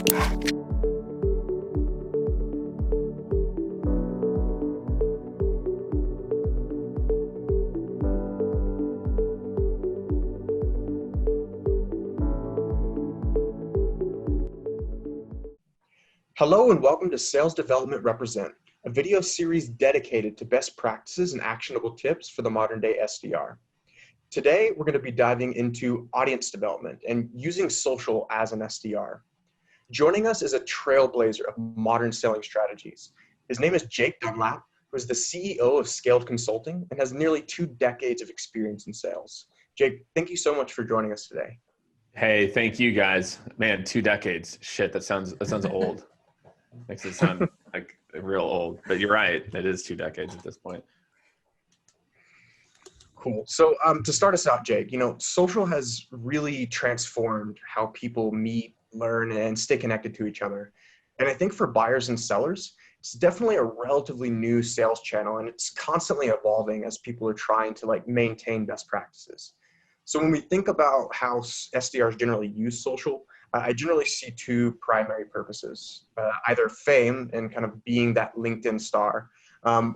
Hello and welcome to Sales Development Represent, a video series dedicated to best practices and actionable tips for the modern day SDR. Today, we're going to be diving into audience development and using social as an SDR. Joining us is a trailblazer of modern selling strategies. His name is Jake Dunlap, who is the CEO of Scaled Consulting and has nearly 2 decades of experience in sales. Jake, thank you so much for joining us today. Hey, thank you guys. Man, 2 decades. Shit, that sounds old. Makes it sound like real old, but you're right. It is 2 decades at this point. Cool. So to start us out, Jake, social has really transformed how people meet, learn, and stay connected to each other. And I think for buyers and sellers, it's definitely a relatively new sales channel, and it's constantly evolving as people are trying to maintain best practices. So when we think about how SDRs generally use social, I generally see 2 primary purposes, either fame and kind of being that LinkedIn star,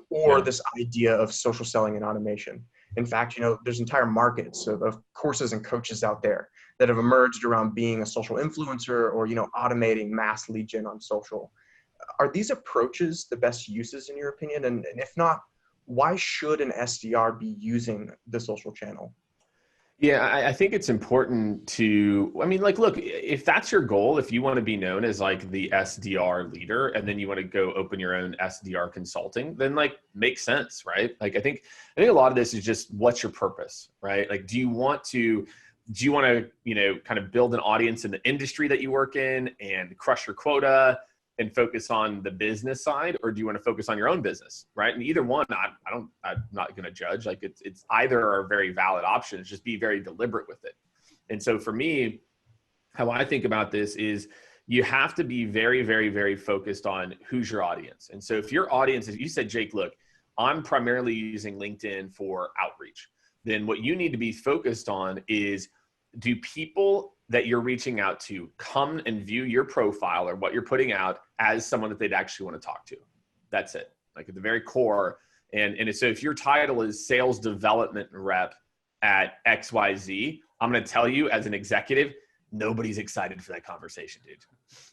or this idea of social selling and automation. In fact, there's entire markets of courses and coaches out there that have emerged around being a social influencer or, automating mass lead gen on social. Are these approaches the best uses in your opinion? And if not, why should an SDR be using the social channel? Yeah, I think it's important to, look, if that's your goal, if you want to be known as the SDR leader and then you want to go open your own SDR consulting, then makes sense, right? I think a lot of this is just what's your purpose, right? Do you want to, kind of build an audience in the industry that you work in and crush your quota and focus on the business side, or do you want to focus on your own business, right? And either one, I'm not going to judge. It's either are very valid options. Just be very deliberate with it. And so for me, how I think about this is you have to be very, very, very focused on who's your audience. And so if your audience is, you said, Jake, look, I'm primarily using LinkedIn for outreach. Then what you need to be focused on is, do people that you're reaching out to come and view your profile or what you're putting out as someone that they'd actually want to talk to? That's it. At the very core. And so if your title is sales development rep at XYZ, I'm going to tell you as an executive, nobody's excited for that conversation, dude.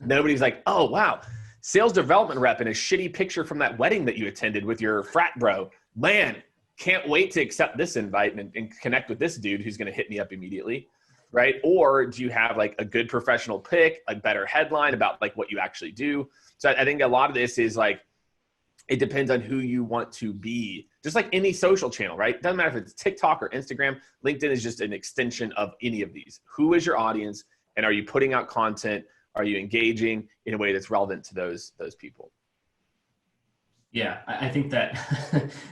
Nobody's like, oh, wow, sales development rep in a shitty picture from that wedding that you attended with your frat bro. Man, can't wait to accept this invite and connect with this dude who's going to hit me up immediately. Right? Or do you have a good professional pick, a better headline about what you actually do? So I think a lot of this is it depends on who you want to be, just like any social channel, right? Doesn't matter if it's TikTok or Instagram. LinkedIn is just an extension of any of these. Who is your audience? And are you putting out content? Are you engaging in a way that's relevant to those people? Yeah, I think that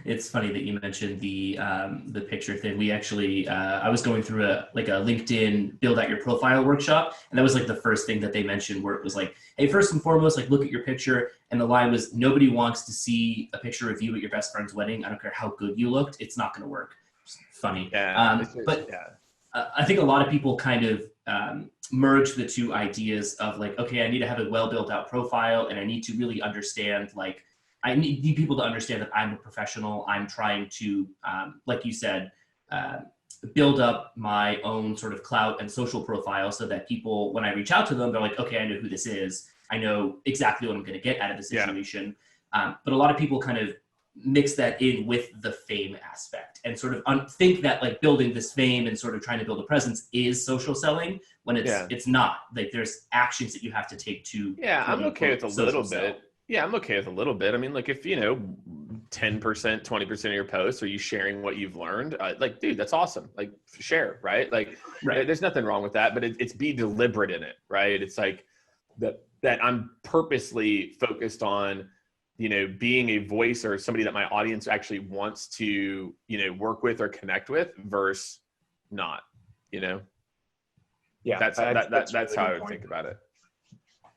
it's funny that you mentioned the picture thing. We actually, I was going through a LinkedIn build out your profile workshop, and that was the first thing that they mentioned, where it was hey, first and foremost, look at your picture. And the line was, nobody wants to see a picture of you at your best friend's wedding. I don't care how good you looked, it's not going to work. It's funny. Yeah, I think a lot of people kind of merge the 2 ideas of okay, I need to have a well built out profile, and I need to really understand I need people to understand that I'm a professional. I'm trying to, like you said, build up my own sort of clout and social profile so that people, when I reach out to them, they're like, okay, I know who this is. I know exactly what I'm going to get out of the situation. Yeah. But a lot of people kind of mix that in with the fame aspect and sort of think that building this fame and sort of trying to build a presence is social selling, when it's not. There's actions that you have to take to. Yeah, I'm okay with a little bit. Yeah, I'm okay with a little bit. If 10%, 20% of your posts are you sharing what you've learned, dude, that's awesome. Share, right? Right. There's nothing wrong with that, but it's be deliberate in it, right? It's that I'm purposely focused on, being a voice or somebody that my audience actually wants to, work with or connect with versus not, Yeah, that's how I would think about it.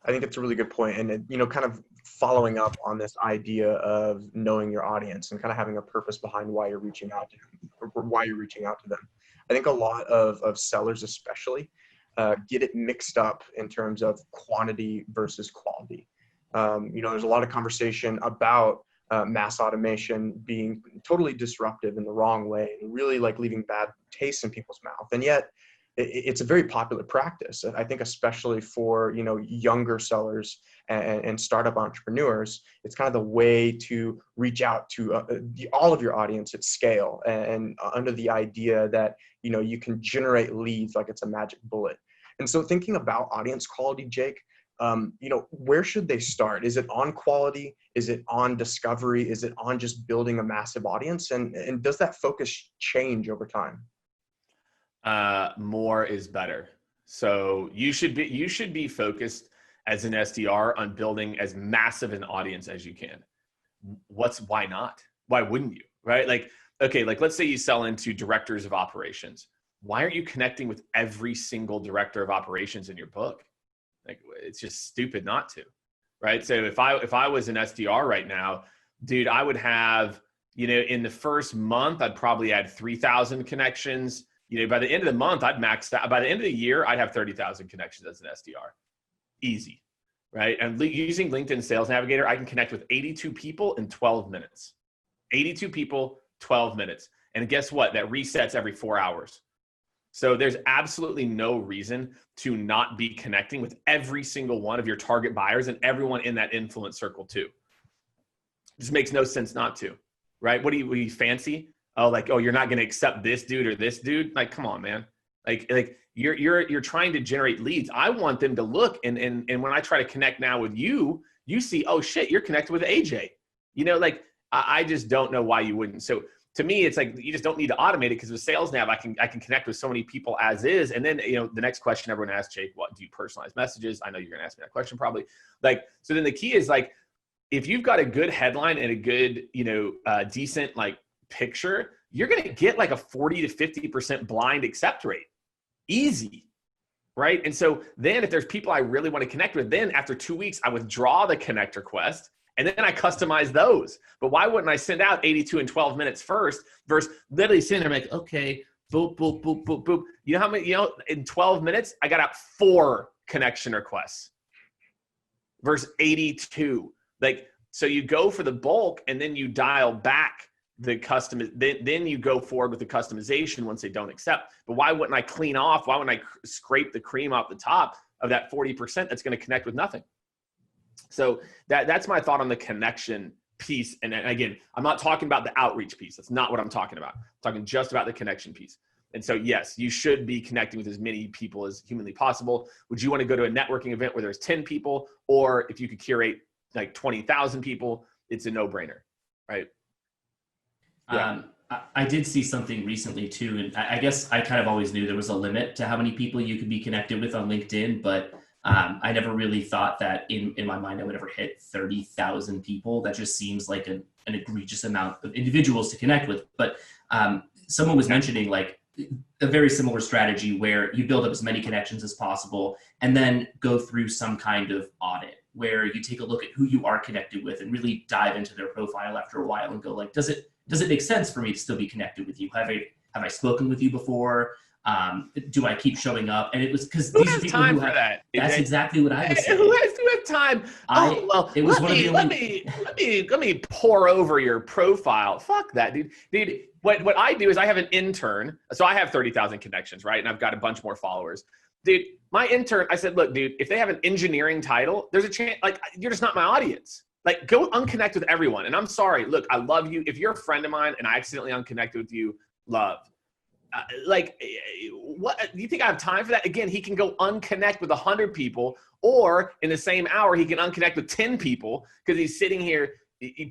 I think it's a really good point. And, kind of following up on this idea of knowing your audience and kind of having a purpose behind why you're reaching out to them, or why you're reaching out to them. I think a lot of sellers especially get it mixed up in terms of quantity versus quality. There's a lot of conversation about mass automation being totally disruptive in the wrong way and really like leaving bad taste in people's mouth. And yet it's a very popular practice. I think especially for, younger sellers and startup entrepreneurs, it's kind of the way to reach out to all of your audience at scale and under the idea that, you can generate leads like it's a magic bullet. And so thinking about audience quality, Jake, where should they start? Is it on quality? Is it on discovery? Is it on just building a massive audience? And does that focus change over time? More is better. So you should be focused as an SDR on building as massive an audience as you can. Why not? Why wouldn't you? Right? Like, okay, like let's say you sell into directors of operations. Why aren't you connecting with every single director of operations in your book? Like, it's just stupid not to, right? So if I was an SDR right now, dude, I would have, in the first month, I'd probably add 3,000 connections. By the end of the month, I'd max that. By the end of the year, I'd have 30,000 connections as an SDR. Easy, right? And using LinkedIn Sales Navigator, I can connect with 82 people in 12 minutes. 82 people, 12 minutes. And guess what? That resets every 4 hours. So there's absolutely no reason to not be connecting with every single one of your target buyers and everyone in that influence circle too. It just makes no sense not to, right? What are you fancy? Oh, you're not going to accept this dude or this dude. Like, come on, man. Like you're trying to generate leads. I want them to look. And when I try to connect now with you, you see, oh shit, you're connected with AJ. I just don't know why you wouldn't. So to me, it's like, you just don't need to automate it, because with Sales Nav, I can connect with so many people as is. And then, the next question everyone asks, Jake, what do you personalize messages? I know you're going to ask me that question probably. So then the key is if you've got a good headline and a good, decent picture, you're going to get a 40 to 50% blind accept rate. Easy. Right. And so then if there's people I really want to connect with, then after 2 weeks, I withdraw the connect request and then I customize those. But why wouldn't I send out 82 in 12 minutes first versus literally sitting there okay, boop, boop, boop, boop, boop. You know how many, in 12 minutes, I got out 4 connection requests versus 82. So you go for the bulk and then you dial back the custom, then you go forward with the customization once they don't accept. But why wouldn't I clean off? Why wouldn't I scrape the cream off the top of that 40% that's going to connect with nothing? So that's my thought on the connection piece. And again, I'm not talking about the outreach piece. That's not what I'm talking about. I'm talking just about the connection piece. And so, yes, you should be connecting with as many people as humanly possible. Would you want to go to a networking event where there's 10 people? Or if you could curate 20,000 people, it's a no-brainer, right? Yeah. I did see something recently too, and I guess I kind of always knew there was a limit to how many people you could be connected with on LinkedIn, but I never really thought that in my mind I would ever hit 30,000 people. That just seems like an egregious amount of individuals to connect with. But someone was mentioning a very similar strategy where you build up as many connections as possible and then go through some kind of audit where you take a look at who you are connected with and really dive into their profile after a while and go does it make sense for me to still be connected with you? Have I spoken with you before? Do I keep showing up? And it was because these are people who have that. That's exactly what I was saying. Who has time? It was let me pour over your profile. Fuck that, dude. Dude, what I do is I have an intern. So I have 30,000 connections, right? And I've got a bunch more followers. Dude, my intern, I said, look, dude, if they have an engineering title, there's a chance, you're just not my audience. Go unconnect with everyone. And I'm sorry. Look, I love you. If you're a friend of mine and I accidentally unconnected with you, love. What do you think I have time for that? Again, he can go unconnect with 100 people, or in the same hour, he can unconnect with 10 people because he's sitting here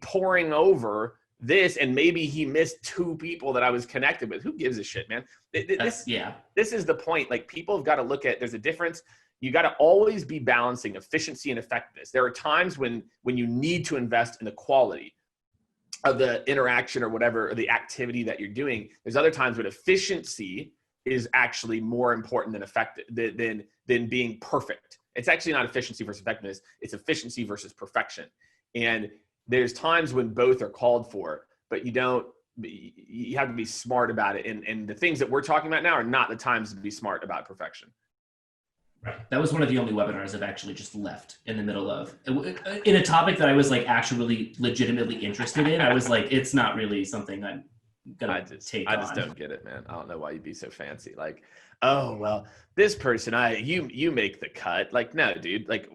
pouring over this, and maybe he missed 2 people that I was connected with. Who gives a shit, man? This is the point. People have got to look at, there's a difference. You got to always be balancing efficiency and effectiveness. There are times when you need to invest in the quality of the interaction or whatever, or the activity that you're doing. There's other times when efficiency is actually more important than effective than being perfect. It's actually not efficiency versus effectiveness. It's efficiency versus perfection. And there's times when both are called for, but you have to be smart about it. And the things that we're talking about now are not the times to be smart about perfection. Right. That was one of the only webinars I've actually just left in the middle of, in a topic that I was like actually legitimately interested in. I was like, it's not really something I'm gonna take on. I just don't get it, man. I don't know why you'd be so fancy. Like, oh well, this person, you make the cut. Like, no, dude. Like,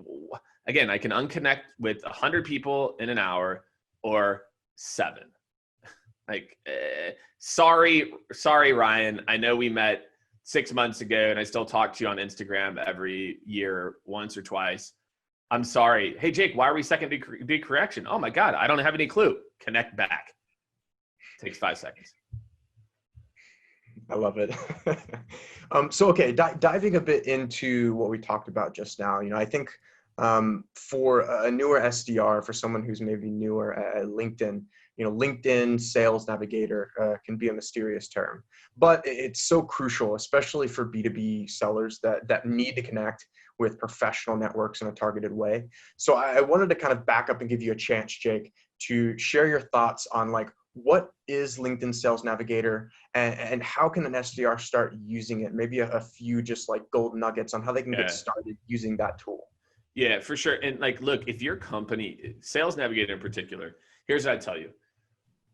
again, I can unconnect with 100 people in an hour or 7. Like, sorry, Ryan. I know we met 6 months ago and I still talk to you on Instagram every year, once or twice. I'm sorry. Hey, Jake, why are we second degree correction? Oh my God, I don't have any clue. Connect back. Takes 5 seconds. I love it. So, okay, diving a bit into what we talked about just now, I think for a newer SDR, for someone who's maybe newer at LinkedIn, LinkedIn Sales Navigator can be a mysterious term, but it's so crucial, especially for B2B sellers that need to connect with professional networks in a targeted way. So I wanted to kind of back up and give you a chance, Jake, to share your thoughts on like, what is LinkedIn Sales Navigator and how can an SDR start using it? Maybe a few just like gold nuggets on how they can get started using that tool. Yeah, for sure. And like, look, if your company, Sales Navigator in particular, here's what I'd tell you.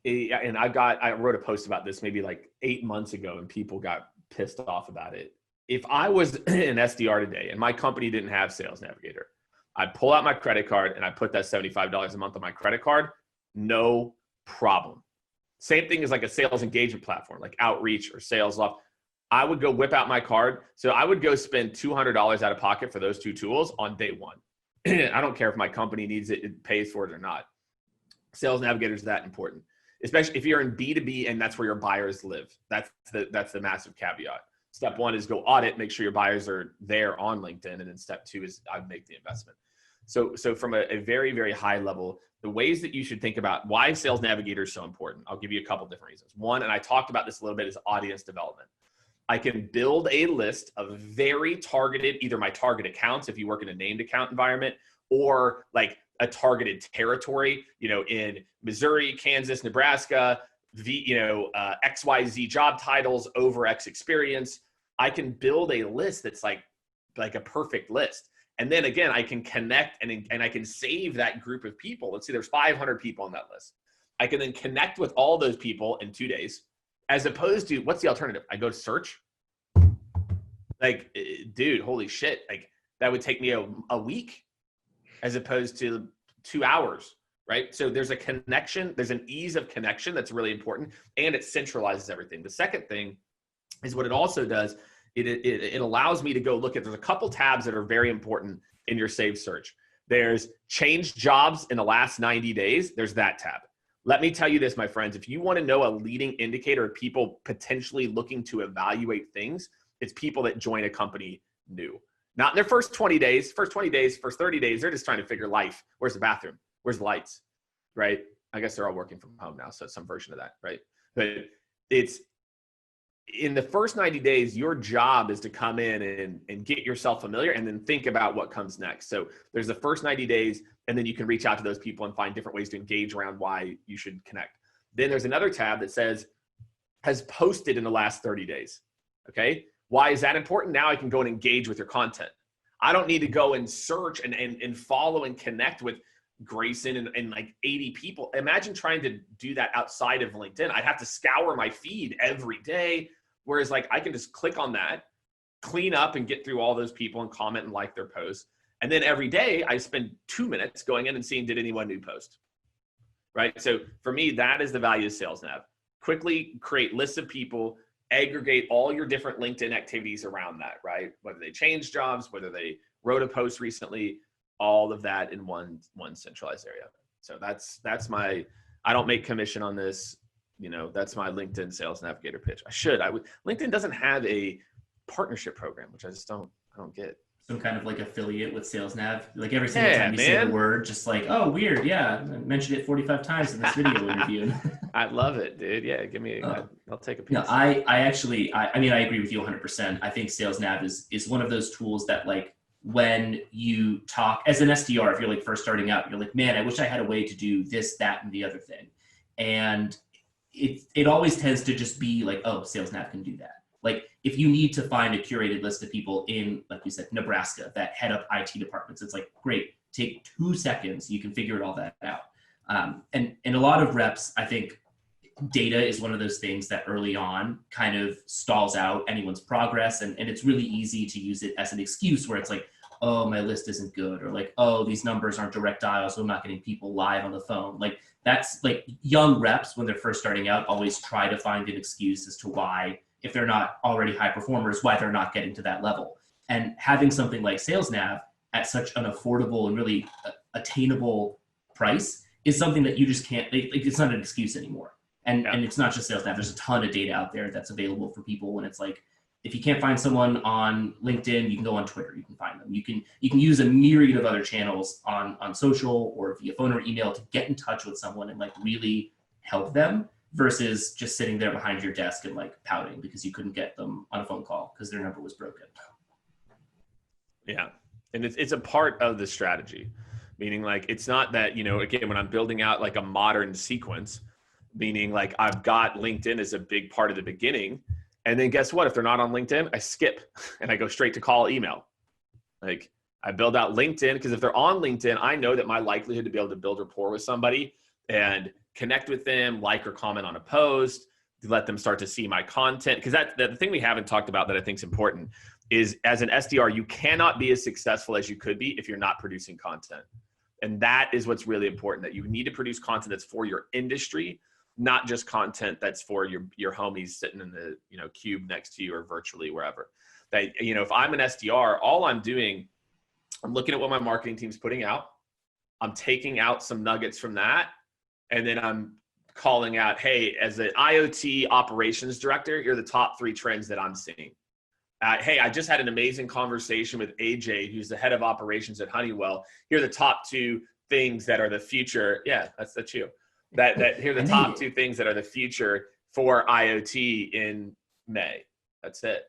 And I wrote a post about this maybe like 8 months ago and people got pissed off about it. If I was an SDR today and my company didn't have Sales Navigator, I'd pull out my credit card and I put that $75 a month on my credit card. No problem. Same thing as like a sales engagement platform, like Outreach or Sales Loft. I would go whip out my card. So I would go spend $200 out of pocket for those 2 tools on day 1. I don't care if my company needs it, it pays for it or not. Sales Navigator is that important, especially if you're in B2B and that's where your buyers live. That's the massive caveat. Step 1 is go audit, make sure your buyers are there on LinkedIn. And then step 2 is I'd make the investment. So from a very, very high level, the ways that you should think about why Sales Navigator is so important, I'll give you a couple different reasons. One, and I talked about this a little bit, is audience development. I can build a list of very targeted, either my target accounts, if you work in a named account environment, or like a targeted territory, in Missouri, Kansas, Nebraska, XYZ job titles over X experience. I can build a list that's like a perfect list. And then again, I can connect and I can save that group of people. Let's say there's 500 people on that list. I can then connect with all those people in 2 days, as opposed to, what's the alternative? I go to search. Like, dude, holy shit. Like, that would take me a week as opposed to 2 hours, right? So there's a connection. There's an ease of connection that's really important, and it centralizes everything. The second thing is what it also does. It allows me to go look at, there's a couple tabs that are very important in your saved search. There's change jobs in the last 90 days. There's that tab. Let me tell you this, my friends, if you want to know a leading indicator of people potentially looking to evaluate things, it's people that join a company new. Not in their first 20 days, first 30 days, they're just trying to figure life. Where's the bathroom? Where's the lights, right? I guess they're all working from home now, so it's some version of that, right? But it's, in the first 90 days, your job is to come in and get yourself familiar and then think about what comes next. So there's the first 90 days, and then you can reach out to those people and find different ways to engage around why you should connect. Then there's another tab that says, has posted in the last 30 days. Okay. Why is that important? Now I can go and engage with your content. I don't need to go and search and follow and connect with Grayson and like 80 people. Imagine trying to do that outside of LinkedIn. I'd have to scour my feed every day. Whereas like I can just click on that, clean up and get through all those people and comment and like their posts. And then every day I spend 2 minutes going in and seeing, did anyone new post? Right? So for me, that is the value of Sales Nav. Quickly create lists of people, aggregate all your different LinkedIn activities around that, right? Whether they changed jobs, whether they wrote a post recently, all of that in one centralized area. So that's my, I don't make commission on this. That's my LinkedIn Sales Navigator pitch. LinkedIn doesn't have a partnership program, which I don't get. Some kind of like affiliate with Sales Nav. Like every single time you say the word, just like, oh, weird. Yeah. I mentioned it 45 times in this video interview. I love it, dude. Yeah. Give me, I'll take a piece. No, I agree with you 100%. I think Sales Nav is one of those tools that like, when you talk as an SDR, if you're like first starting out, you're like, man, I wish I had a way to do this, that, and the other thing. And it always tends to just be like, oh, Sales Nav can do that. Like if you need to find a curated list of people in, like you said, Nebraska that head up IT departments, it's like, great, take 2 seconds. You can figure all that out. And a lot of reps, I think data is one of those things that early on kind of stalls out anyone's progress. And it's really easy to use it as an excuse where it's like, oh, my list isn't good, or like, oh, these numbers aren't direct dials, so I'm not getting people live on the phone. Like that's like young reps when they're first starting out always try to find an excuse as to why, if they're not already high performers, why they're not getting to that level. And having something like Sales Nav at such an affordable and really attainable price is something that you just can't, like, it's not an excuse anymore. And it's not just Sales Nav. There's a ton of data out there that's available for people when it's like, if you can't find someone on LinkedIn, you can go on Twitter, you can find them. You can use a myriad of other channels on social or via phone or email to get in touch with someone and like really help them versus just sitting there behind your desk and like pouting because you couldn't get them on a phone call because their number was broken. Yeah. And it's a part of the strategy, meaning like, it's not that, you know, again, when I'm building out like a modern sequence, meaning like I've got LinkedIn as a big part of the beginning. And then guess what? If they're not on LinkedIn, I skip and I go straight to call, email. Like I build out LinkedIn because if they're on LinkedIn, I know that my likelihood to be able to build rapport with somebody and connect with them, like or comment on a post, to let them start to see my content. Because the thing we haven't talked about that I think is important is as an SDR, you cannot be as successful as you could be if you're not producing content. And that is what's really important, that you need to produce content that's for your industry, not just content that's for your homies sitting in the, you know, cube next to you or virtually wherever. That, you know, if I'm an SDR, all I'm doing, I'm looking at what my marketing team's putting out. I'm taking out some nuggets from that. And then I'm calling out, hey, as an IoT operations director, here are the top 3 trends that I'm seeing. Hey, I just had an amazing conversation with AJ, who's the head of operations at Honeywell. Here are the top 2 things that are the future. Yeah, that's you. That here are the top 2 things that are the future for IoT in May. That's it.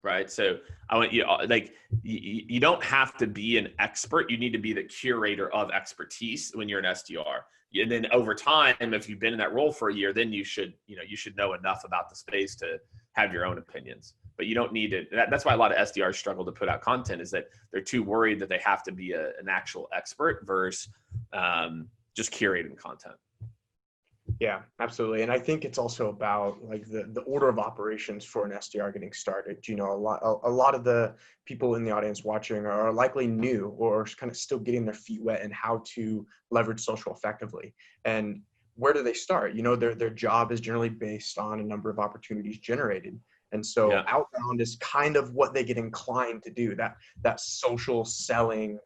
Right. So I want you, like, you don't have to be an expert. You need to be the curator of expertise when you're an SDR. And then over time, if you've been in that role for a year, then you should know enough about the space to have your own opinions. But you don't need to. That's why a lot of SDRs struggle to put out content, is that they're too worried that they have to be an actual expert versus just curating content. Yeah, absolutely. And I think it's also about like the order of operations for an SDR getting started. You know, a lot of the people in the audience watching are likely new or kind of still getting their feet wet in how to leverage social effectively. And where do they start? You know, their job is generally based on a number of opportunities generated. And so outbound is kind of what they get inclined to do, that social selling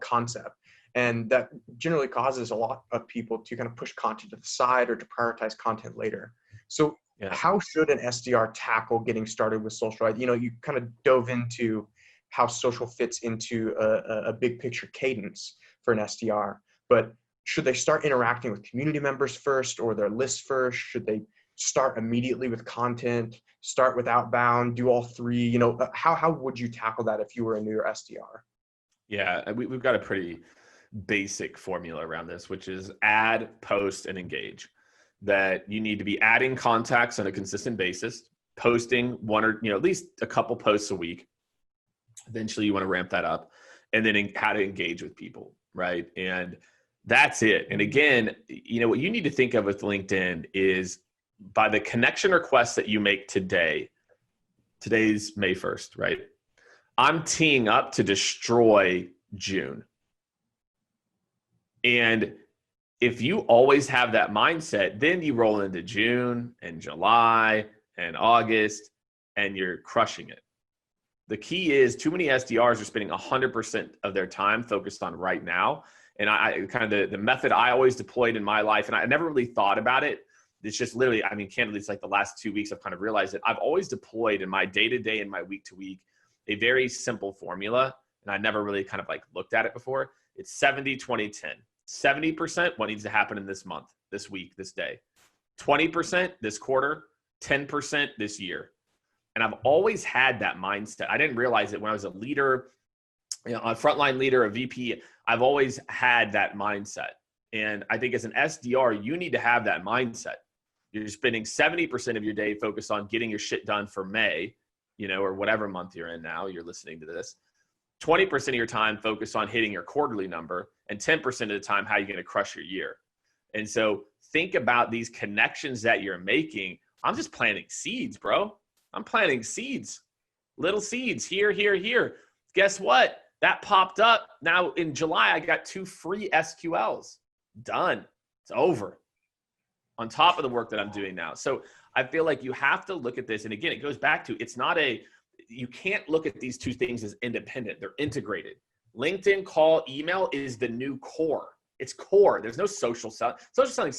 concept. And that generally causes a lot of people to kind of push content to the side or to prioritize content later. So how should an SDR tackle getting started with social? You know, you kind of dove into how social fits into a big picture cadence for an SDR, but should they start interacting with community members first or their list first? Should they start immediately with content, start with outbound, do all 3? You know, how would you tackle that if you were a newer SDR? Yeah, we've got a pretty basic formula around this, which is add, post, and engage. That you need to be adding contacts on a consistent basis, posting one or, at least a couple posts a week. Eventually you want to ramp that up, and then how to engage with people, right? And that's it. And again, what you need to think of with LinkedIn is by the connection requests that you make today, today's May 1st, right? I'm teeing up to destroy June. And if you always have that mindset, then you roll into June and July and August and you're crushing it. The key is too many SDRs are spending 100% of their time focused on right now. And I kind of the method I always deployed in my life, and I never really thought about it. It's just literally, candidly, it's like the last 2 weeks I've kind of realized that I've always deployed in my day-to-day and my week-to-week a very simple formula. And I never really kind of like looked at it before. It's 70, 20, 10. 70% what needs to happen in this month, this week, this day. 20% this quarter, 10% this year. And I've always had that mindset. I didn't realize it when I was a leader, a frontline leader, a VP. I've always had that mindset. And I think as an SDR, you need to have that mindset. You're spending 70% of your day focused on getting your shit done for May, or whatever month you're in now, you're listening to this. 20% of your time focused on hitting your quarterly number, and 10% of the time, how you're going to crush your year. And so think about these connections that you're making. I'm just planting seeds, bro. I'm planting seeds, little seeds here, here, here. Guess what? That popped up. Now in July, I got 2 free SQLs. Done. It's over. On top of the work that I'm doing now. So I feel like you have to look at this. And again, it goes back to, you can't look at these 2 things as independent. They're integrated. LinkedIn, call, email is the new core. It's core. There's no social selling. Social selling,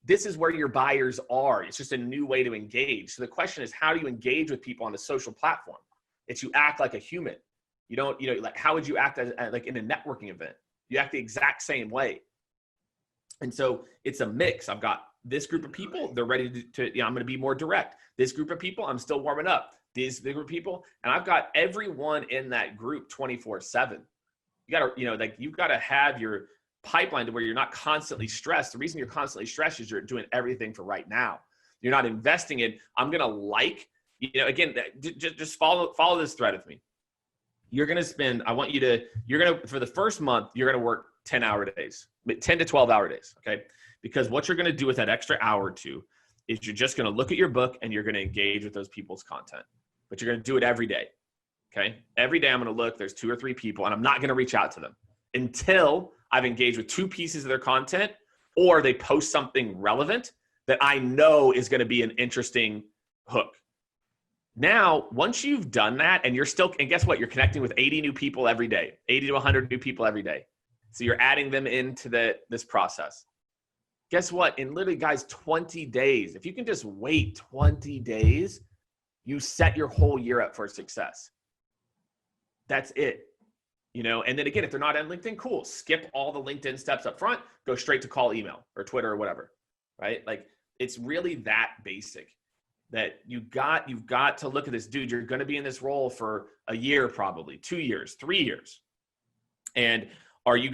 this is where your buyers are. It's just a new way to engage. So the question is, how do you engage with people on a social platform? It's you act like a human. You don't, like, how would you act like in a networking event? You act the exact same way. And so it's a mix. I've got this group of people, they're ready to I'm going to be more direct. This group of people, I'm still warming up. This group of people, and I've got everyone in that group 24/7. You got to, you've got to have your pipeline to where you're not constantly stressed. The reason you're constantly stressed is you're doing everything for right now. You're not investing in, I'm going to again, just follow this thread with me. You're going to spend, for the first month, you're going to work 10-hour days, 10 to 12-hour days. Okay. Because what you're going to do with that extra hour or 2 is you're just going to look at your book and you're going to engage with those people's content, but you're going to do it every day. Okay. Every day I'm going to look, there's 2 or 3 people, and I'm not going to reach out to them until I've engaged with 2 pieces of their content, or they post something relevant that I know is going to be an interesting hook. Now, once you've done that and and guess what? You're connecting with 80 new people every day, 80 to 100 new people every day. So you're adding them into this process. Guess what? In literally, guys, 20 days, if you can just wait 20 days, you set your whole year up for success. That's it. And then again, if they're not on LinkedIn, cool. Skip all the LinkedIn steps up front, go straight to call, email, or Twitter, or whatever, right? Like, it's really that basic that you've got to look at this. Dude, you're going to be in this role for a year, probably 2 years, 3 years. And do you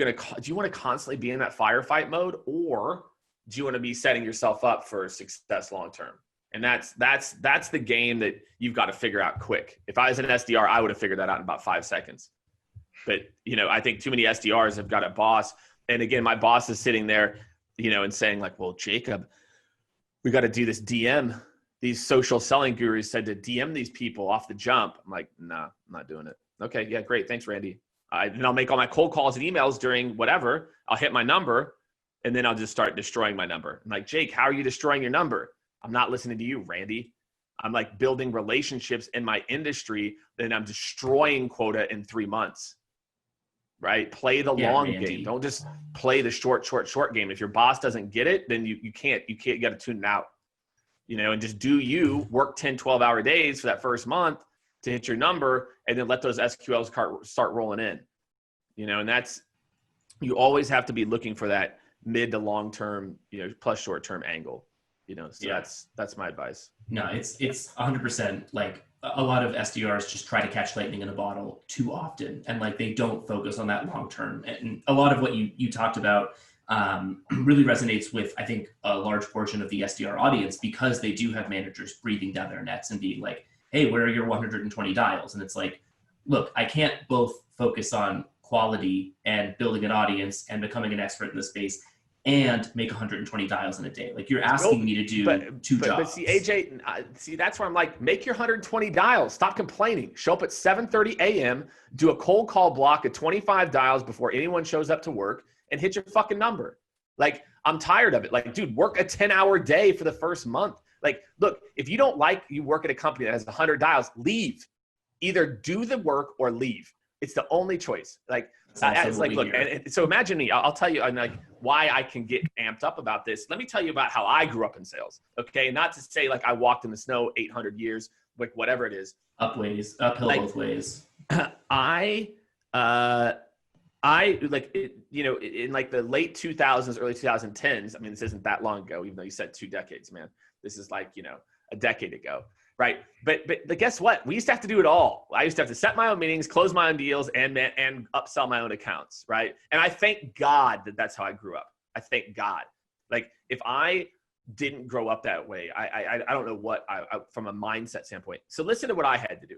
want to constantly be in that firefight mode, or do you want to be setting yourself up for success long-term? And that's the game that you've got to figure out quick. If I was an SDR, I would have figured that out in about 5 seconds. But, I think too many SDRs have got a boss. And again, my boss is sitting there, and saying like, well, Jacob, we got to do this DM. These social selling gurus said to DM these people off the jump. I'm like, nah, I'm not doing it. Okay. Yeah, great. Thanks, Randy. And I'll make all my cold calls and emails during whatever. I'll hit my number, and then I'll just start destroying my number. I'm like, Jake, how are you destroying your number? I'm not listening to you, Randy. I'm like building relationships in my industry, then I'm destroying quota in 3 months. Right? Play the long game. Don't just play the short game. If your boss doesn't get it, then you got to tune it out, and just work 10, 12-hour days for that first month to hit your number, and then let those SQLs start rolling in, and you always have to be looking for that mid to long-term, plus short-term angle, so yeah. That's my advice. No, it's 100%. Like, a lot of SDRs just try to catch lightning in a bottle too often, and like they don't focus on that long term. And a lot of what you talked about really resonates with, I think, a large portion of the SDR audience, because they do have managers breathing down their necks and being like, hey, where are your 120 dials? And it's like, look, I can't both focus on quality and building an audience and becoming an expert in the space and make 120 dials in a day. Like, you're asking me to do 2 jobs. But see, AJ, that's where I'm like, make your 120 dials. Stop complaining. Show up at 7:30 a.m., do a cold call block of 25 dials before anyone shows up to work, and hit your fucking number. Like, I'm tired of it. Like, dude, work a 10-hour day for the first month. Like, look, if you don't like you work at a company that has 100 dials, leave. Either do the work or leave. It's the only choice. Like, it's like, look, and so imagine me. I'll tell you, like, why I can get amped up about this. Let me tell you about how I grew up in sales. Okay, not to say like I walked in the snow 800 years, like whatever it is. Uphill like, both ways. I like it, in like the late 2000s, early 2010s. I mean, this isn't that long ago, even though you said 2 decades, man. This is like a decade ago. Right. But guess what? We used to have to do it all. I used to have to set my own meetings, close my own deals, and upsell my own accounts. Right. And I thank God that that's how I grew up. I thank God. Like, if I didn't grow up that way. I don't know what from a mindset standpoint. So listen to what I had to do.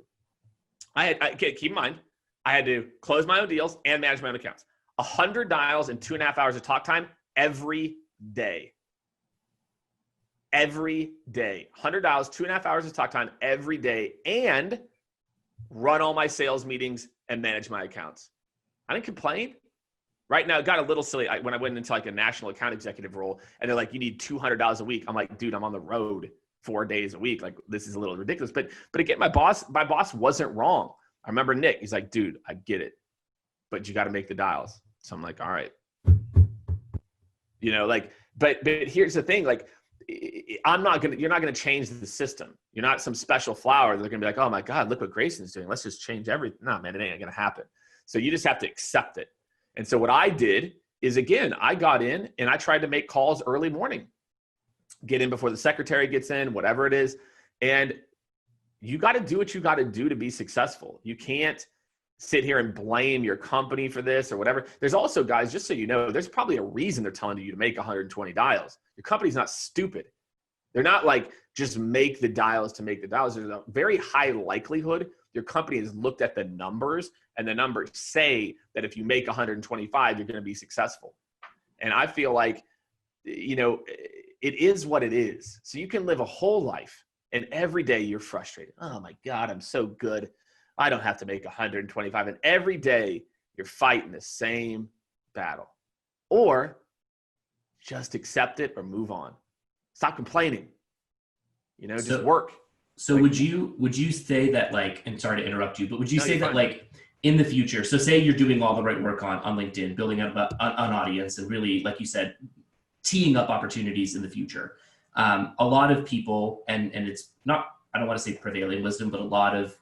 Keep in mind, I had to close my own deals and manage my own accounts. 100 dials and 2.5 hours of talk time every day. Every day. 100 dials, 2.5 hours of talk time every day, and run all my sales meetings and manage my accounts. I didn't complain. Right now, it got a little silly when I went into like a national account executive role, and they're like, you need $200 a week. I'm like, dude, I'm on the road 4 days a week. Like, this is a little ridiculous. But again, my boss wasn't wrong. I remember Nick, he's like, dude, I get it, but you got to make the dials. So I'm like, all right. You know, like, but here's the thing, like, you're not going to change the system. You're not some special flower. They're going to be like, oh my God, look what Grayson's doing. Let's just change everything. No, man, it ain't going to happen. So you just have to accept it. And so what I did is, again, I got in and I tried to make calls early morning, get in before the secretary gets in, whatever it is. And you got to do what you got to do to be successful. You can't sit here and blame your company for this or whatever. There's also, guys, just so you know, there's probably a reason they're telling you to make 120 dials. Your company's not stupid. They're not like, just make the dials to make the dials. There's a very high likelihood your company has looked at the numbers, and the numbers say that if you make 125, you're going to be successful. And I feel like, you know, it is what it is. So you can live a whole life and every day you're frustrated. Oh my God, I'm so good. I don't have to make 125. And every day you're fighting the same battle. Or just accept it or move on. Stop complaining. You know, just work. So like, would you say that, like, and sorry to interrupt you, but would you say that, like, in the future, so say you're doing all the right work on LinkedIn, building up an audience and really, like you said, teeing up opportunities in the future. A lot of people, and it's not, I don't want to say prevailing wisdom, but a lot of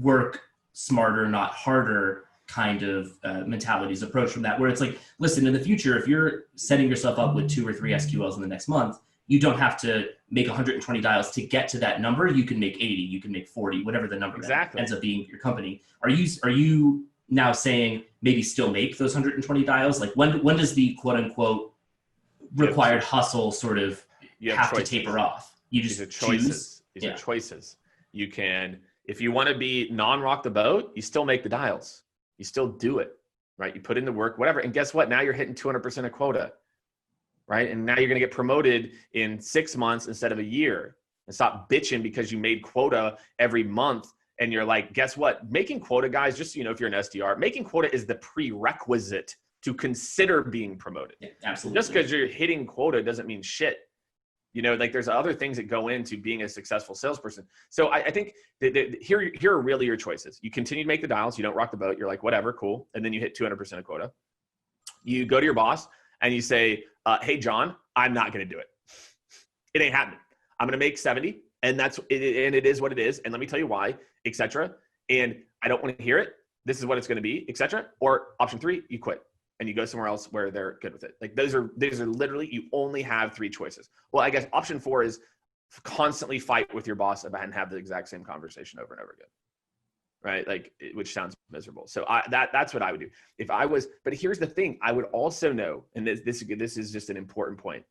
work smarter, not harder kind of mentalities approach from that, where it's like, listen, in the future, if you're setting yourself up with 2 or 3 SQLs in the next month, you don't have to make 120 dials to get to that number. You can make 80, you can make 40, whatever the number that ends up being your company. Are you now saying maybe still make those 120 dials? Like when does the quote unquote required hustle sort of have to taper off? You just choose. These are choices. You can, if you want to be non-rock the boat, you still make the dials. You still do it, right? You put in the work, whatever. And guess what? Now you're hitting 200% of quota, right? And now you're going to get promoted in 6 months instead of a year. And stop bitching because you made quota every month. And you're like, guess what? Making quota, guys, just so you know, if you're an SDR, making quota is the prerequisite to consider being promoted. Yeah, absolutely. Just because you're hitting quota doesn't mean shit. You know, like there's other things that go into being a successful salesperson. So I think that here are really your choices. You continue to make the dials. You don't rock the boat. You're like, whatever, cool. And then you hit 200% of quota. You go to your boss and you say, hey, John, I'm not going to do it. It ain't happening. I'm going to make 70. And that's it. And it is what it is. And let me tell you why, et cetera. And I don't want to hear it. This is what it's going to be, et cetera. Or option 3, you quit. And you go somewhere else where they're good with it. Like those are literally, you only have 3 choices. Well, I guess option 4 is constantly fight with your boss about and have the exact same conversation over and over again. Right? Like, which sounds miserable. So that's what I would do if I was, but here's the thing. I would also know, and this is just an important point,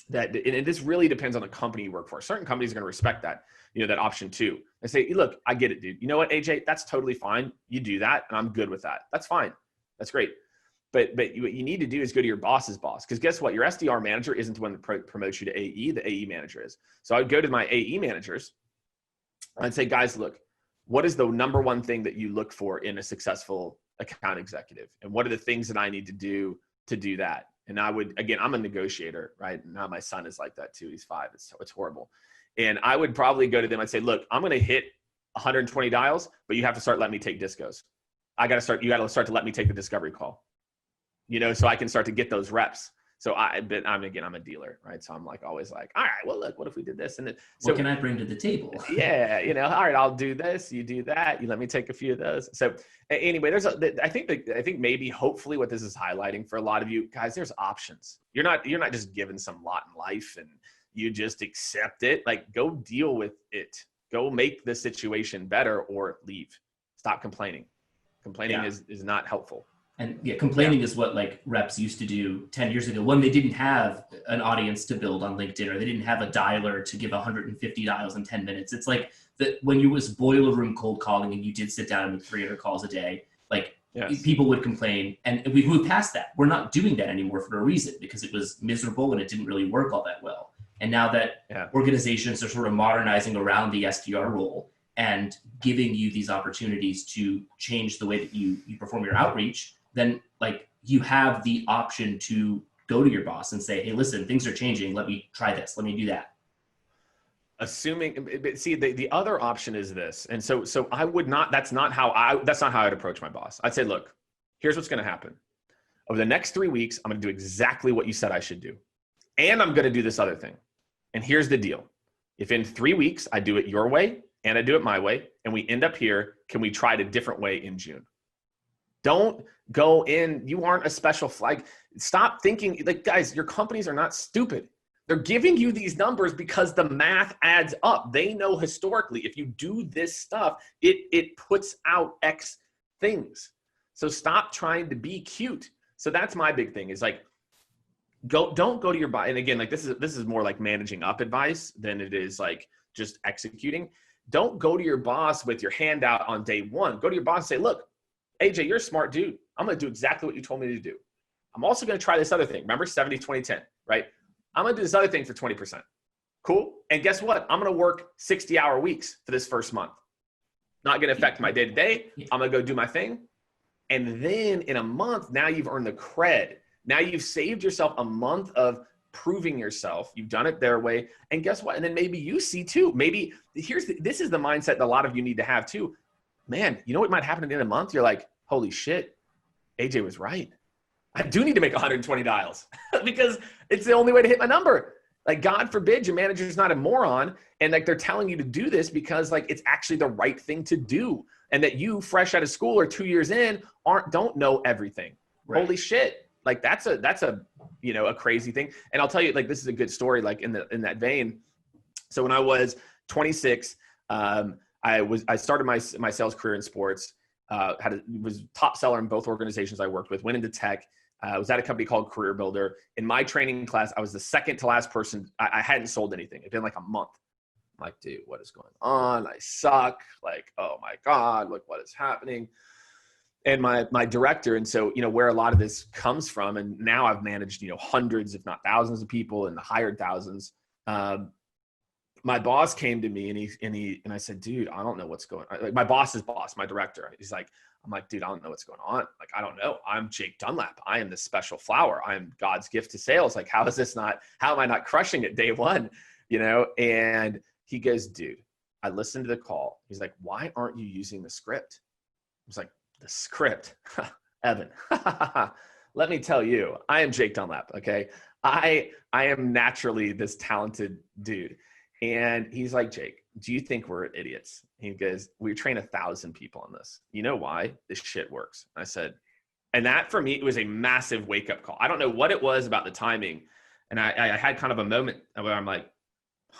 that, and this really depends on the company you work for. Certain companies are going to respect that, you know, that option 2. They say, look, I get it, dude. You know what, AJ, that's totally fine. You do that and I'm good with that. That's fine. That's great. But what you need to do is go to your boss's boss. Because guess what? Your SDR manager isn't the one that promotes you to AE. The AE manager is. So I would go to my AE managers. I'd say, guys, look, what is the number one thing that you look for in a successful account executive? And what are the things that I need to do that? And I would, again, I'm a negotiator, right? Now my son is like that too. He's 5. It's horrible. And I would probably go to them. I'd say, look, I'm going to hit 120 dials, but you have to start letting me take discos. You got to start to let me take the discovery call. You know, so I can start to get those reps. So I'm a dealer, right? So I'm like, always like, all right, well, look, what if we did this? And then, so what can I bring to the table? Yeah. You know, all right, I'll do this. You do that. You let me take a few of those. So anyway, I think maybe hopefully what this is highlighting for a lot of you guys, there's options. You're not just given some lot in life and you just accept it. Like, go deal with it. Go make the situation better or leave. Stop complaining. Complaining is not helpful. And yeah, complaining is what like reps used to do 10 years ago when they didn't have an audience to build on LinkedIn, or they didn't have a dialer to give 150 dials in 10 minutes. It's like that when you was boiler room cold calling and you did sit down and make 300 calls a day, like people would complain, and we moved past that. We're not doing that anymore for a reason, because it was miserable and it didn't really work all that well. And now that organizations are sort of modernizing around the SDR role and giving you these opportunities to change the way that you perform your outreach, then like you have the option to go to your boss and say, hey, listen, things are changing. Let me try this. Let me do that. Assuming, see, the other option is this. And so I would not, that's not how I'd approach my boss. I'd say, look, here's what's going to happen. Over the next 3 weeks, I'm going to do exactly what you said I should do. And I'm going to do this other thing. And here's the deal. If in 3 weeks I do it your way and I do it my way and we end up here, can we try it a different way in June? Don't go in. You aren't a special flag. Stop thinking like, guys, your companies are not stupid. They're giving you these numbers because the math adds up. They know historically, if you do this stuff, it puts out X things. So stop trying to be cute. So that's my big thing is like, don't go to your boss. And again, like this is more like managing up advice than it is like just executing. Don't go to your boss with your hand out on day one. Go to your boss and say, look, AJ, you're a smart dude. I'm going to do exactly what you told me to do. I'm also going to try this other thing. Remember 70, 20, 10, right? I'm going to do this other thing for 20%. Cool. And guess what? I'm going to work 60-hour weeks for this first month. Not going to affect my day-to-day. I'm going to go do my thing. And then in a month, now you've earned the cred. Now you've saved yourself a month of proving yourself. You've done it their way. And guess what? And then maybe you see too, maybe this is the mindset that a lot of you need to have too. Man, you know what might happen at the end of the month? You're like, holy shit, AJ was right. I do need to make 120 dials because it's the only way to hit my number. Like, God forbid your manager's not a moron and like they're telling you to do this because like it's actually the right thing to do. And that you fresh out of school or 2 years in don't know everything. Right. Holy shit. Like that's a, you know, a crazy thing. And I'll tell you, like, this is a good story, like in that vein. So when I was 26, I started my sales career in sports, was top seller in both organizations I worked with, went into tech. I was at a company called Career Builder. In my training class, I was the second to last person. I hadn't sold anything. It'd been like a month. I'm like, dude, what is going on? I suck. Like, oh my God, look what is happening. And my director, and so, you know, where a lot of this comes from, and now I've managed, you know, hundreds, if not thousands of people and hired thousands. My boss came to me and I said, dude, I don't know what's going on. Like my boss's boss, my director, he's like, I'm like, dude, I don't know what's going on. Like, I don't know. I'm Jake Dunlap. I am the special flower. I am God's gift to sales. Like, how am I not crushing it day one? You know? And he goes, dude, I listened to the call. He's like, why aren't you using the script? I was like, the script, Evan, let me tell you, I am Jake Dunlap. Okay. I am naturally this talented dude. And he's like, Jake, do you think we're idiots? He goes, we train 1,000 people on this. You know why? This shit works. I said, and that for me, it was a massive wake up call. I don't know what it was about the timing. And I had kind of a moment where I'm like,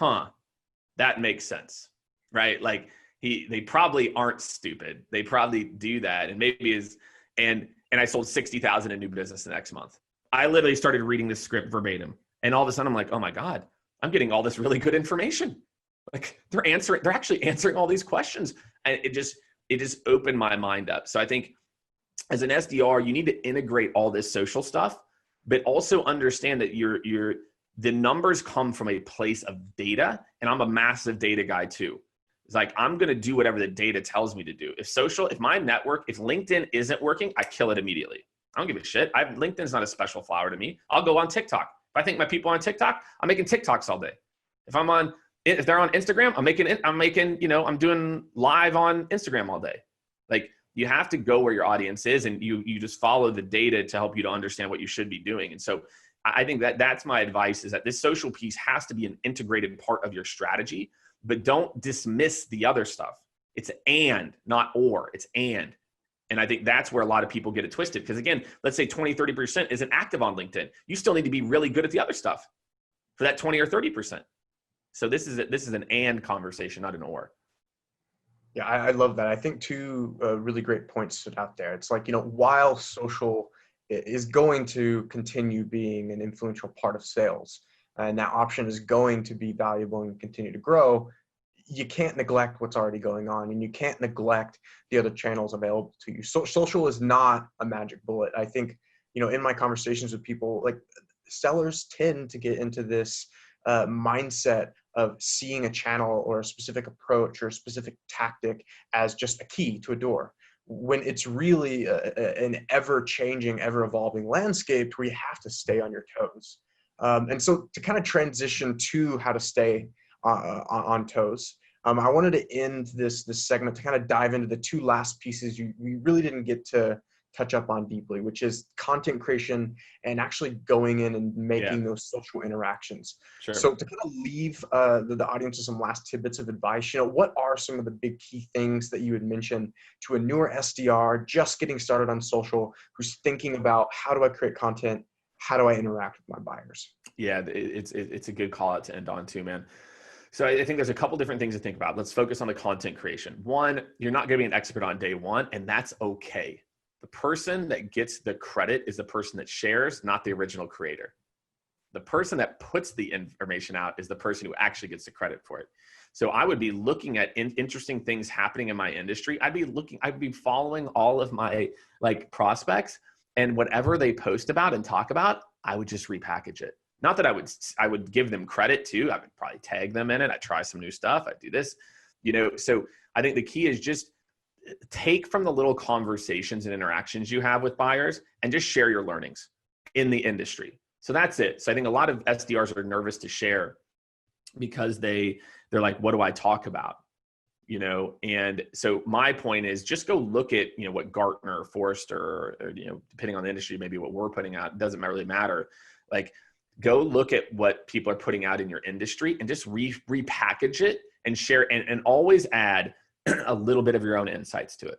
that makes sense. Right. Like they probably aren't stupid. They probably do that. And maybe and I sold 60,000 in new business the next month. I literally started reading the script verbatim. And all of a sudden I'm like, oh my God, I'm getting all this really good information. Like they're actually answering all these questions. And it just opened my mind up. So I think as an SDR, you need to integrate all this social stuff, but also understand that the numbers come from a place of data. And I'm a massive data guy too. It's like, I'm going to do whatever the data tells me to do. If my network, if LinkedIn isn't working, I kill it immediately. I don't give a shit. LinkedIn's not a special flower to me. I'll go on TikTok. If I think my people on TikTok, I'm making TikToks all day. If they're on Instagram, I'm doing live on Instagram all day. Like, you have to go where your audience is, and you just follow the data to help you to understand what you should be doing. And so I think that's my advice, is that this social piece has to be an integrated part of your strategy, but don't dismiss the other stuff. It's and, not or. It's and. And I think that's where a lot of people get it twisted. Because again, let's say 20, 30% isn't active on LinkedIn. You still need to be really good at the other stuff for that 20 or 30%. So this is an and conversation, not an or. Yeah, I love that. I think two really great points stood out there. It's like, while social is going to continue being an influential part of sales, and that option is going to be valuable and continue to grow, you can't neglect what's already going on, and you can't neglect the other channels available to you. So social is not a magic bullet. I think, in my conversations with people, like, sellers tend to get into this mindset of seeing a channel or a specific approach or a specific tactic as just a key to a door, when it's really an ever-changing, ever-evolving landscape where you have to stay on your toes. And so to kind of transition to how to stay on toes, I wanted to end this segment to kind of dive into the two last pieces we really didn't get to touch up on deeply, which is content creation and actually going in and making those social interactions. Sure. So to kind of leave the audience with some last tidbits of advice, what are some of the big key things that you would mention to a newer SDR just getting started on social, who's thinking about, how do I create content? How do I interact with my buyers? Yeah, it's a good call out to end on too, man. So I think there's a couple different things to think about. Let's focus on the content creation. One, you're not going to be an expert on day one, and that's okay. The person that gets the credit is the person that shares, not the original creator. The person that puts the information out is the person who actually gets the credit for it. So I would be looking at interesting things happening in my industry. I'd be following all of my prospects, and whatever they post about and talk about, I would just repackage it. Not that I would give them credit too. I would probably tag them in it. I'd try some new stuff. I'd do this, so I think the key is just take from the little conversations and interactions you have with buyers and just share your learnings in the industry. So that's it. So I think a lot of SDRs are nervous to share because they're like, what do I talk about? And so my point is just go look at, what Gartner or Forrester, or, depending on the industry, maybe what we're putting out, doesn't really matter. Go look at what people are putting out in your industry and just repackage it and share, and always add a little bit of your own insights to it.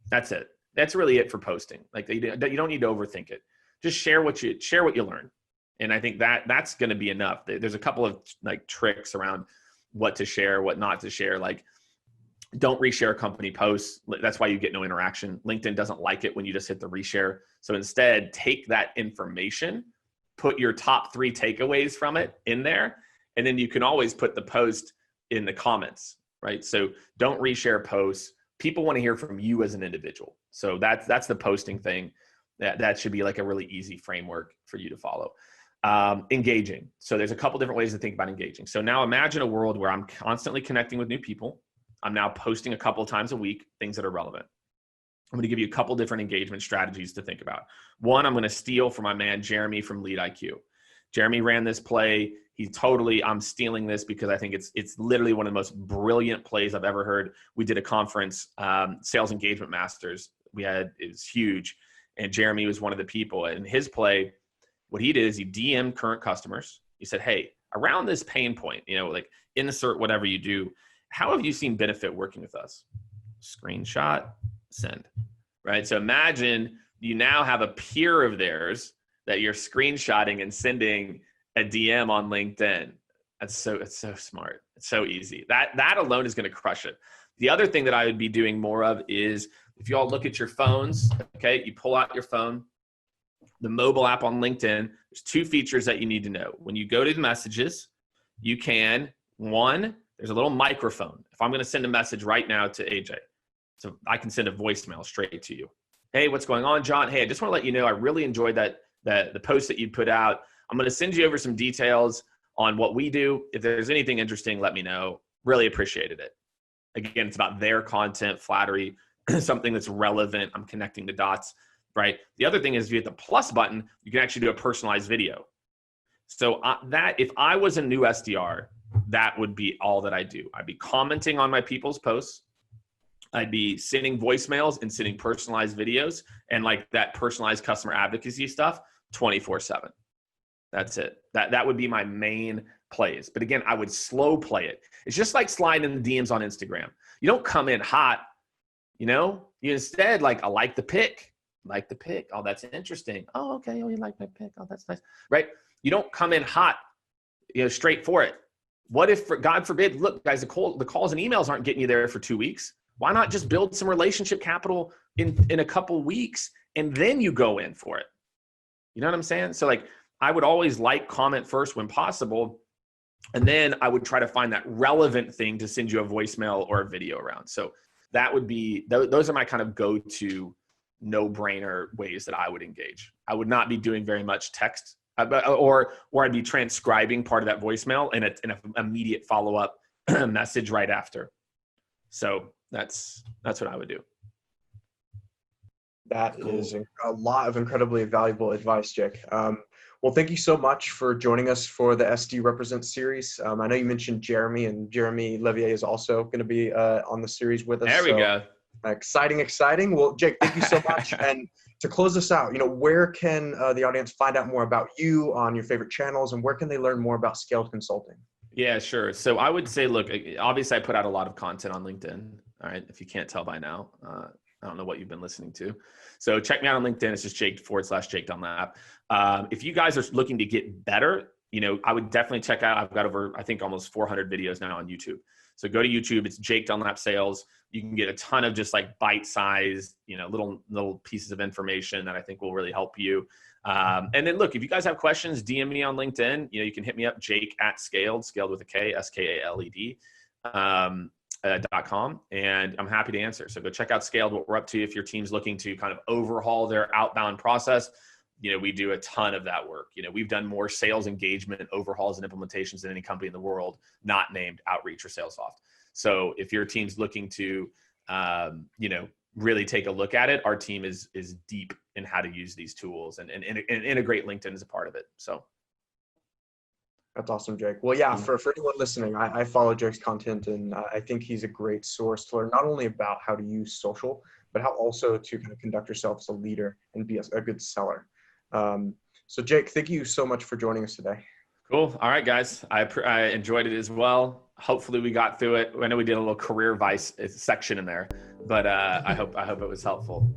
That's it. That's really it for posting. You don't need to overthink it. Just share what you learn. And I think that's going to be enough. There's a couple of tricks around what to share, what not to share. Don't reshare company posts. That's why you get no interaction. LinkedIn doesn't like it when you just hit the reshare. So instead, take that information, put your top 3 takeaways from it in there, and then you can always put the post in the comments, right? So don't reshare posts. People want to hear from you as an individual. So that's the posting thing. That should be a really easy framework for you to follow. Engaging. So there's a couple different ways to think about engaging. So now imagine a world where I'm constantly connecting with new people. I'm now posting a couple of times a week, things that are relevant. I'm going to give you a couple different engagement strategies to think about. One, I'm going to steal from my man, Jeremy from Lead IQ. Jeremy ran this play. I'm stealing this because I think it's literally one of the most brilliant plays I've ever heard. We did a conference, Sales Engagement Masters. It was huge. And Jeremy was one of the people. And his play, what he did is he DM'd current customers. He said, hey, around this pain point, insert whatever you do, how have you seen benefit working with us? Screenshot, send, right? So imagine you now have a peer of theirs that you're screenshotting and sending a DM on LinkedIn. It's so smart. It's so easy. That alone is going to crush it. The other thing that I would be doing more of is, if you all look at your phones, okay, you pull out your phone, the mobile app on LinkedIn, there's 2 features that you need to know. When you go to the messages, you can, one, there's a little microphone. If I'm going to send a message right now to AJ, so I can send a voicemail straight to you. Hey, what's going on, John? Hey, I just want to let you know I really enjoyed the post that you put out. I'm going to send you over some details on what we do. If there's anything interesting, let me know. Really appreciated it. Again, it's about their content, flattery, something that's relevant. I'm connecting the dots, right? The other thing is, if you hit the plus button, you can actually do a personalized video. So if I was a new SDR, that would be all that I do. I'd be commenting on my people's posts. I'd be sending voicemails and sending personalized videos and that personalized customer advocacy stuff 24/7. That's it. That would be my main plays. But again, I would slow play it. It's just like sliding in the DMs on Instagram. You don't come in hot, you instead I like the pic. Like the pic. Oh, that's interesting. Oh, okay. Oh, you like my pic. Oh, that's nice. Right? You don't come in hot, straight for it. What if, God forbid, look, guys, the calls and emails aren't getting you there for 2 weeks. Why not just build some relationship capital in a couple weeks and then you go in for it? You know what I'm saying? So like, I would always like comment first when possible. And then I would try to find that relevant thing to send you a voicemail or a video around. So that would be, those are my kind of go-to no-brainer ways that I would engage. I would not be doing very much text or I'd be transcribing part of that voicemail in an immediate follow-up message right after. So that's what I would do. That is a lot of incredibly valuable advice, Jake. Well, thank you so much for joining us for the SDRepresent series. I know you mentioned Jeremy, and Jeremy Levier is also going to be on the series with us. There we go. Exciting. Well, Jake, thank you so much. And to close this out, where can the audience find out more about you on your favorite channels, and where can they learn more about scaled consulting? Yeah, sure. So I would say, look, obviously I put out a lot of content on LinkedIn. All right. If you can't tell by now, I don't know what you've been listening to. So check me out on LinkedIn. It's just Jake/Jake Dunlap. If you guys are looking to get better, I would definitely check out, I've got over, I think almost 400 videos now on YouTube. So go to YouTube, it's Jake Dunlap Sales. You can get a ton of just like bite-sized, little pieces of information that I think will really help you. And then look, if you guys have questions, DM me on LinkedIn. You can hit me up, Jake@Scaled with a K, SKALED. .com, and I'm happy to answer. So go check out Scaled, what we're up to. If your team's looking to kind of overhaul their outbound process, we do a ton of that work. We've done more sales engagement, overhauls, and implementations than any company in the world, not named Outreach or SalesLoft. So if your team's looking to, really take a look at it, our team is deep in how to use these tools and integrate LinkedIn as a part of it. So. That's awesome, Jake. Well, yeah, for anyone listening, I follow Jake's content, and I think he's a great source to learn not only about how to use social, but how also to kind of conduct yourself as a leader and be a good seller. So Jake, thank you so much for joining us today. Cool. All right, guys. I enjoyed it as well. Hopefully we got through it. I know we did a little career advice section in there, but I hope it was helpful.